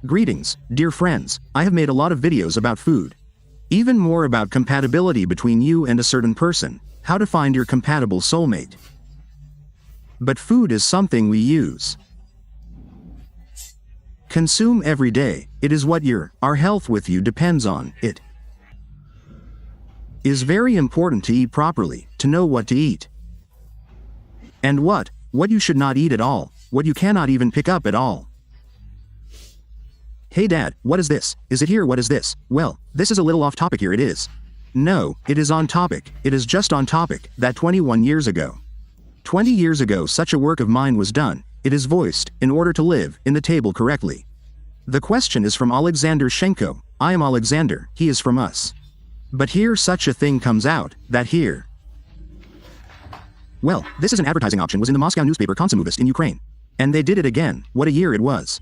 Greetings, dear friends. I have made a lot of videos about food. Even more about compatibility between you and a certain person, how to find your compatible soulmate. But food is something we use, consume every day. It is what our health with you depends on. It is very important to eat properly, to know what to eat. And what you should not eat at all, what you cannot even pick up at all. Hey Dad, what is this? Is it here? What is this? Well, this is a little off topic here. It is. No, it is on topic. It is just on topic. That 21 years ago. 20 years ago such a work of mine was done. It is voiced, in order to live, in the table correctly. The question is from Alexander Shimko. I am Alexander, he is from us. But here such a thing comes out, that here. Well, this is an advertising option was in the Moscow newspaper Komsomolist in Ukraine. And they did it again. What a year it was.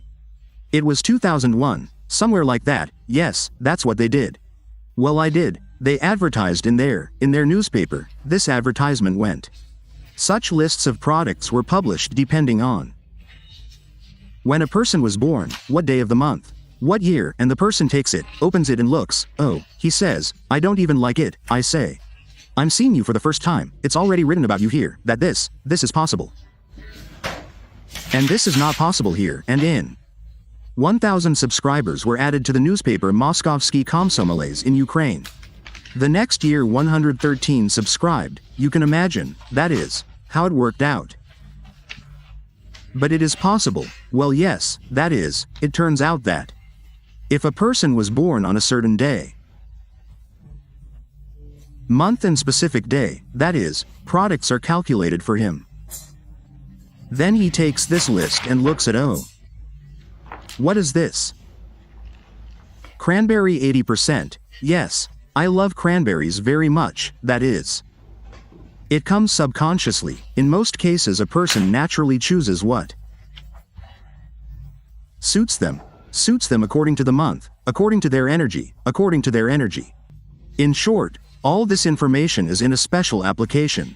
It was 2001, somewhere like that. Yes, that's what they did. Well, I did. They advertised in their newspaper. This advertisement went. Such lists of products were published depending on when a person was born, what day of the month, what year, and the person takes it, opens it and looks. Oh, he says, I don't even like it. I say, I'm seeing you for the first time. It's already written about you here, that this is possible. And this is not possible here. And in 1,000 subscribers were added to the newspaper Moskovsky Komsomolets in Ukraine. The next year 113 subscribed. You can imagine, that is, how it worked out. But it is possible. Well, yes, that is, it turns out that if a person was born on a certain day, month and specific day, that is, products are calculated for him. Then he takes this list and looks at, oh, what is this? Cranberry 80%. Yes, I love cranberries very much, that is. It comes subconsciously. In most cases a person naturally chooses what suits them according to the month, according to their energy, In short, all this information is in a special application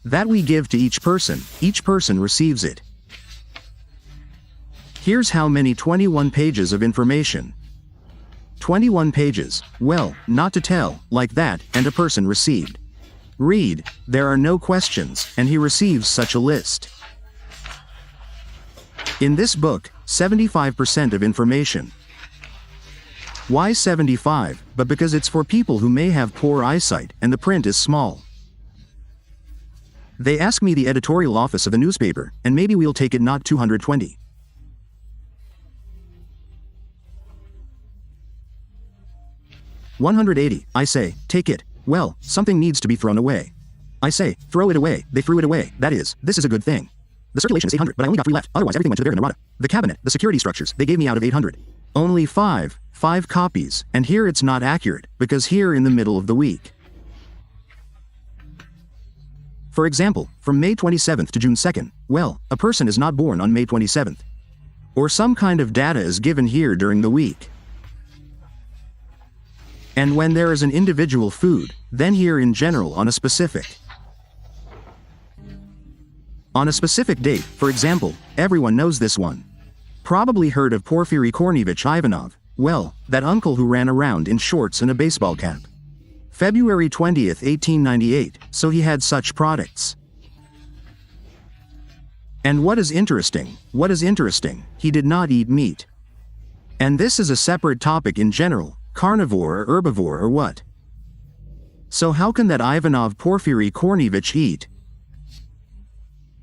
that we give to each person receives it. Here's how many 21 pages of information. 21 pages, well, not to tell, like that, and a person received. Read, there are no questions, and he receives such a list. In this book, 75% of information. Why 75? But because it's for people who may have poor eyesight, and the print is small. They ask me the editorial office of the newspaper, and maybe we'll take it not 220. $180, I say, take it. Well, something needs to be thrown away. I say, throw it away. They threw it away. That is, this is a good thing. The circulation is 800, but I only got 3 left. Otherwise everything went to the Narada. The cabinet, the security structures, they gave me out of 800. Only 5 copies, and here it's not accurate, because here in the middle of the week. For example, from May 27th to June 2nd, well, a person is not born on May 27th. Or some kind of data is given here during the week. And when there is an individual food, then here in general on a specific date, for example, everyone knows this one. Probably heard of Porfiry Kornevich Ivanov, well, that uncle who ran around in shorts and a baseball cap. February 20th, 1898, so he had such products. And what is interesting, he did not eat meat. And this is a separate topic in general. Carnivore or herbivore or what? So how can that Ivanov Porfiry Kornevich eat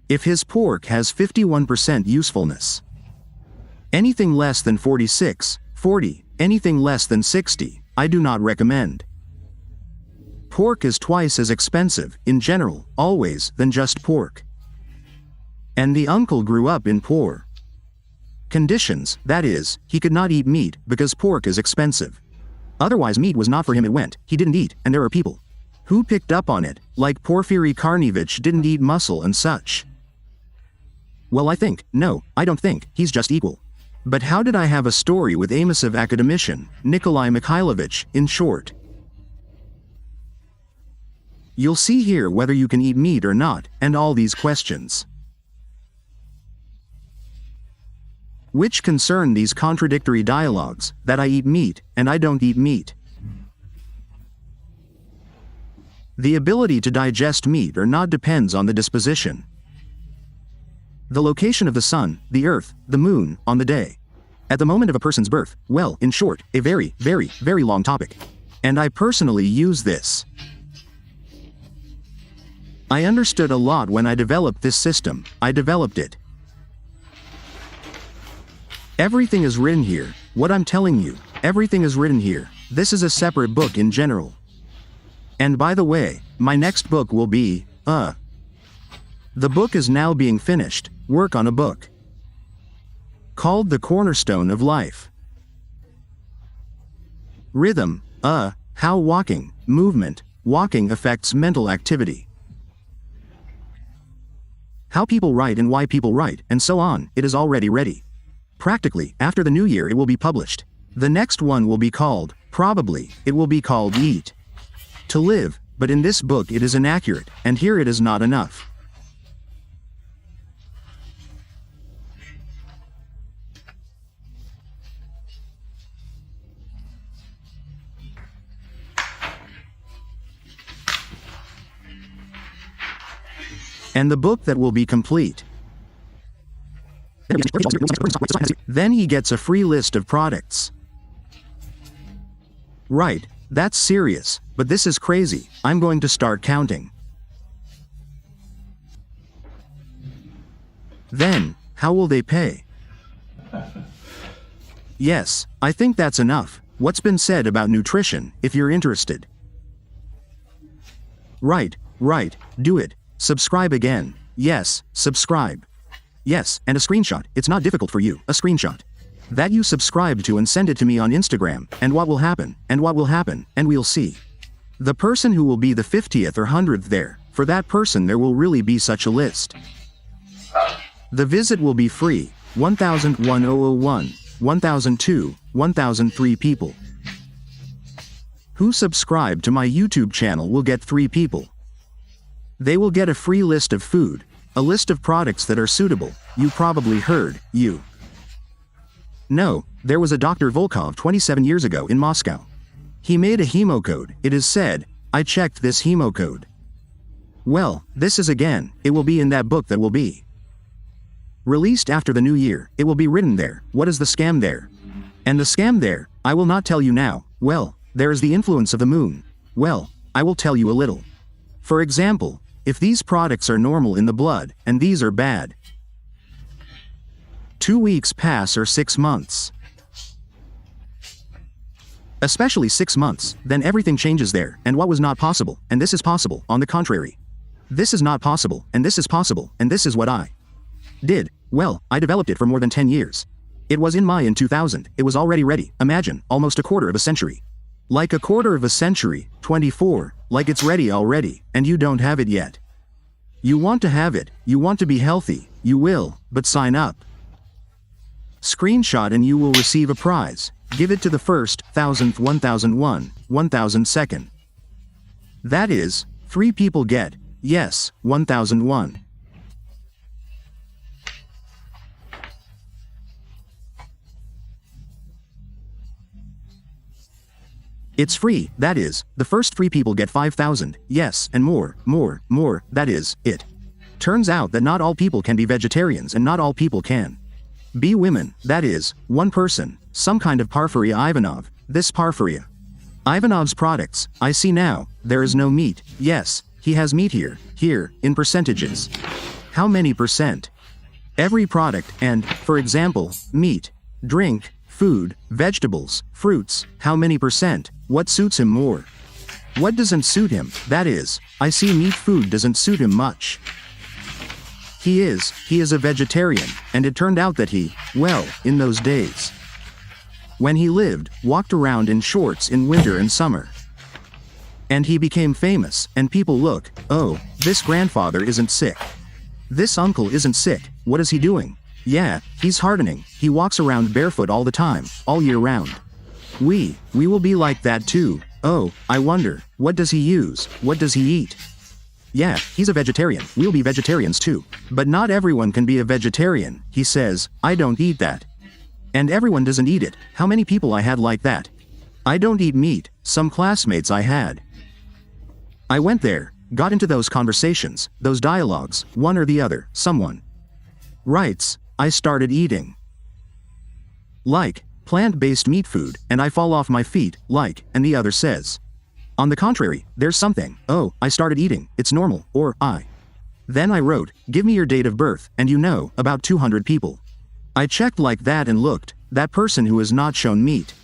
if his pork has 51% usefulness? Anything less than 46, 40, anything less than 60, I do not recommend. Pork is twice as expensive, in general, always, than just pork. And the uncle grew up in poor conditions, that is, he could not eat meat because pork is expensive. Otherwise meat was not for him, it went, he didn't eat, and there are people who picked up on it, like Porfiry Kornevich didn't eat muscle and such. Well, I don't think, he's just equal. But how did I have a story with Amosov academician, Nikolai Mikhailovich, in short? You'll see here whether you can eat meat or not, and all these questions. which concern these contradictory dialogues, that I eat meat, and I don't eat meat. The ability to digest meat or not depends on the disposition. The location of the sun, the earth, the moon, on the day. At the moment of a person's birth, well, in short, a very, very, very long topic. And I personally use this. I understood a lot when I developed this system. I developed it. Everything is written here. What I'm telling you, everything is written here. This is a separate book in general. And by the way, my next book will be, the book is now being finished, work on a book. Called The Cornerstone of Life. Rhythm, how walking, movement, walking affects mental activity. How people write and why people write, and so on, it is already ready. Practically, after the new year it will be published. The next one will be called, probably, it will be called Eat to Live, but in this book it is inaccurate, and here it is not enough. And the book that will be complete. Then he gets a free list of products. Right, that's serious, but this is crazy. I'm going to start counting. Then, how will they pay? Yes, I think that's enough. What's been said about nutrition, if you're interested. Right, do it. Subscribe again. Yes, subscribe. Yes, and a screenshot. It's not difficult for you. A screenshot. That you subscribe to and send it to me on Instagram, and what will happen, and we'll see. The person who will be the 50th or 100th there, for that person there will really be such a list. The visit will be free. 1001, 1002, 1003 people. Who subscribe to my YouTube channel will get 3 people. They will get a free list of food, a list of products that are suitable. You probably heard, No, there was a Dr. Volkov 27 years ago in Moscow. He made a hemocode, it is said. I checked this hemocode. Well, this is again, it will be in that book that will be released after the new year. It will be written there. What is the scam there? And the scam there, I will not tell you now. Well, there is the influence of the moon. Well, I will tell you a little. For example, if these products are normal in the blood, and these are bad, 2 weeks pass or 6 months. Especially 6 months, then everything changes there, and what was not possible, and this is possible, on the contrary. This is not possible, and this is possible, and this is what I did. Well, I developed it for more than 10 years. It was in 2000, it was already ready, imagine, almost a quarter of a century. Like a quarter of a century, 24, like it's ready already, and you don't have it yet. You want to have it, you want to be healthy, you will, but sign up. Screenshot and you will receive a prize. Give it to the 1st, 1000th, 1001, 1002nd. That is, 3 people get, yes, 1001. It's free, that is, the first 3 people get 5,000, yes, and more, that is, it. Turns out that not all people can be vegetarians and not all people can be women, that is, one person, some kind of Porphyria Ivanov, this Porphyria Ivanov's products, I see now, there is no meat, yes, he has meat here, in percentages. How many percent? Every product and, for example, meat, drink, food, vegetables, fruits, how many percent? What suits him more? What doesn't suit him? That is, I see meat food doesn't suit him much. He is a vegetarian, and it turned out that he, well, in those days, when he lived, walked around in shorts in winter and summer. And he became famous, and people look, oh, this grandfather isn't sick. This uncle isn't sick, what is he doing? Yeah, he's hardening, he walks around barefoot all the time, all year round. We will be like that too. Oh, I wonder, what does he use, what does he eat? Yeah, he's a vegetarian, we'll be vegetarians too. But not everyone can be a vegetarian, he says, I don't eat that. And everyone doesn't eat it. How many people I had like that? I don't eat meat, some classmates I had. I went there, got into those conversations, those dialogues, one or the other, someone writes, I started eating like plant-based meat food, and I fall off my feet, like, and the other says, on the contrary, there's something, oh, I started eating, it's normal, or, I. Then I wrote, give me your date of birth, and you know, about 200 people. I checked like that and looked, that person who has not shown meat.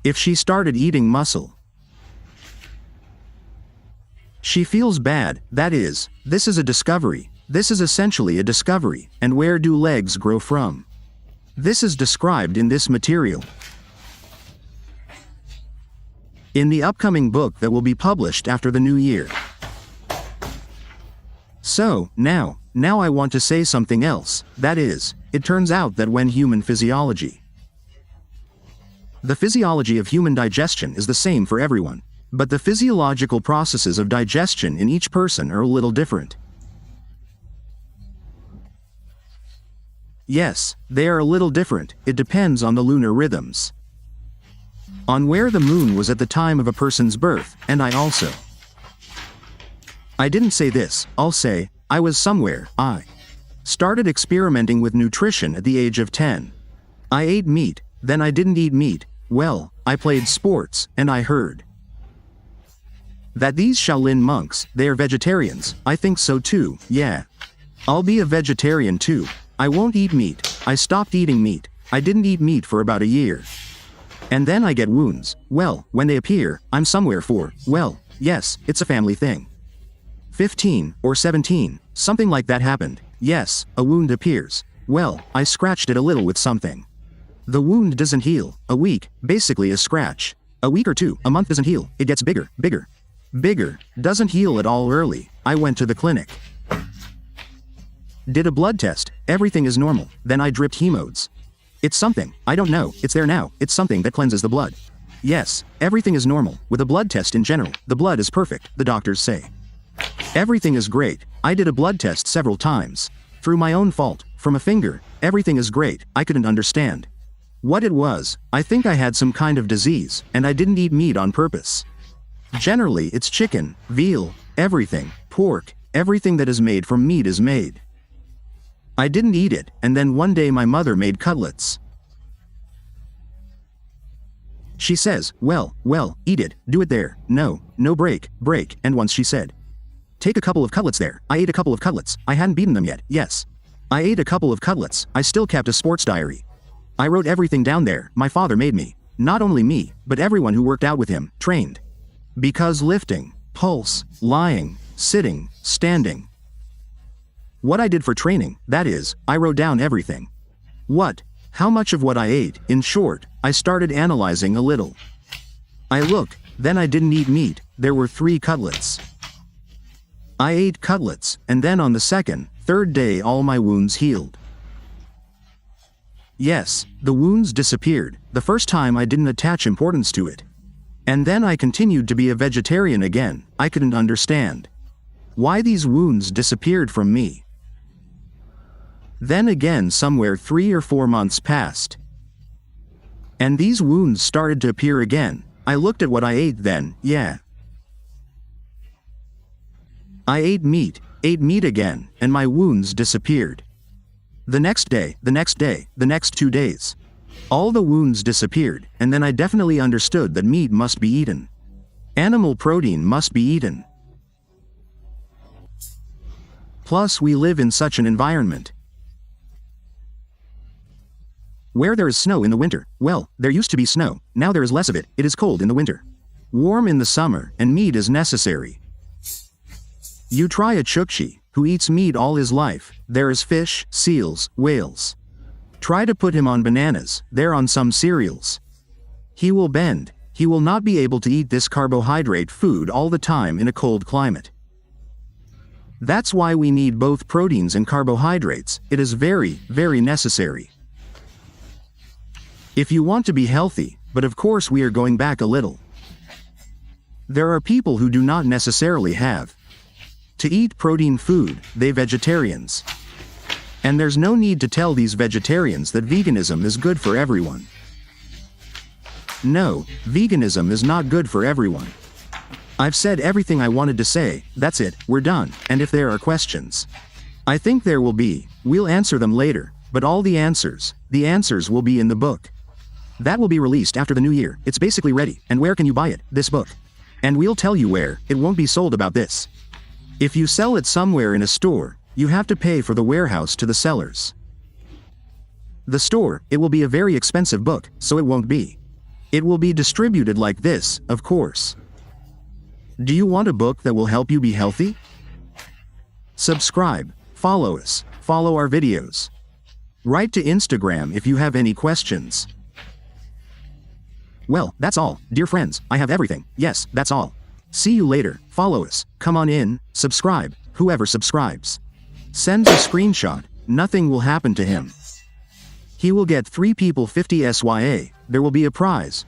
If she started eating muscle, she feels bad, that is, this is a discovery. This is essentially a discovery, and where do legs grow from? This is described in this material. In the upcoming book that will be published after the new year. So, now I want to say something else, that is, it turns out that when human physiology. The physiology of human digestion is the same for everyone, but the physiological processes of digestion in each person are a little different. Yes, they are a little different, it depends on the lunar rhythms. On where the moon was at the time of a person's birth, and I didn't say this, I'll say, I was somewhere, I started experimenting with nutrition at the age of 10. I ate meat, then I didn't eat meat, well, I played sports, and I heard that these Shaolin monks, they are vegetarians, I think so too, yeah. I'll be a vegetarian too. I won't eat meat. I stopped eating meat. I didn't eat meat for about a year. And then I get wounds. Well, when they appear, I'm somewhere for, well, yes, it's a family thing. 15 or 17, something like that happened. Yes, a wound appears. Well, I scratched it a little with something. The wound doesn't heal. A week, basically a scratch. A week or two, a month doesn't heal. It gets bigger, bigger, bigger. Doesn't heal at all early. I went to the clinic. Did a blood test, everything is normal, then I dripped hemodes. It's something, I don't know, it's there now, it's something that cleanses the blood. Yes, everything is normal, with a blood test in general, the blood is perfect, the doctors say. Everything is great, I did a blood test several times. Through my own fault, from a finger, everything is great, I couldn't understand what it was. I think I had some kind of disease, and I didn't eat meat on purpose. Generally it's chicken, veal, everything, pork, everything that is made from meat is made. I didn't eat it, and then one day my mother made cutlets. She says, well, eat it, do it there, no, break, and once she said, take a couple of cutlets there. I ate a couple of cutlets, I hadn't beaten them yet, yes. I ate a couple of cutlets, I still kept a sports diary. I wrote everything down there, my father made me, not only me, but everyone who worked out with him, trained. Because lifting, pulse, lying, sitting, standing. What I did for training, that is, I wrote down everything. What? How much of what I ate, in short, I started analyzing a little. I look, then I didn't eat meat, there were 3 cutlets. I ate cutlets, and then on the second, third day all my wounds healed. Yes, the wounds disappeared, the first time I didn't attach importance to it. And then I continued to be a vegetarian again, I couldn't understand why these wounds disappeared from me. Then again somewhere 3 or 4 months passed. And these wounds started to appear again. I looked at what I ate then, yeah. I ate meat again, and my wounds disappeared. The next day, the next 2 days. All the wounds disappeared, and then I definitely understood that meat must be eaten. Animal protein must be eaten. Plus we live in such an environment where there is snow in the winter. Well, there used to be snow, now there is less of it, it is cold in the winter. Warm in the summer, and meat is necessary. You try a Chukchi, who eats meat all his life, there is fish, seals, whales. Try to put him on bananas, they're on some cereals. He will bend, he will not be able to eat this carbohydrate food all the time in a cold climate. That's why we need both proteins and carbohydrates, it is very, very necessary. If you want to be healthy, but of course we are going back a little. There are people who do not necessarily have to eat protein food, they vegetarians. And there's no need to tell these vegetarians that veganism is good for everyone. No, veganism is not good for everyone. I've said everything I wanted to say, that's it, we're done, and if there are questions, I think there will be, we'll answer them later, but all the answers will be in the book. That will be released after the new year, it's basically ready, and where can you buy it, this book? And we'll tell you where, it won't be sold about this. If you sell it somewhere in a store, you have to pay for the warehouse to the sellers. The store, it will be a very expensive book, so it won't be. It will be distributed like this, of course. Do you want a book that will help you be healthy? Subscribe, follow us, follow our videos. Write to Instagram if you have any questions. Well, that's all, dear friends, I have everything, yes, that's all. See you later, follow us, come on in, subscribe, whoever subscribes. Sends a screenshot, nothing will happen to him. He will get 3 people 50 SYA, there will be a prize,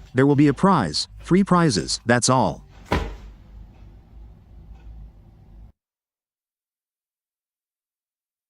3 prizes, that's all.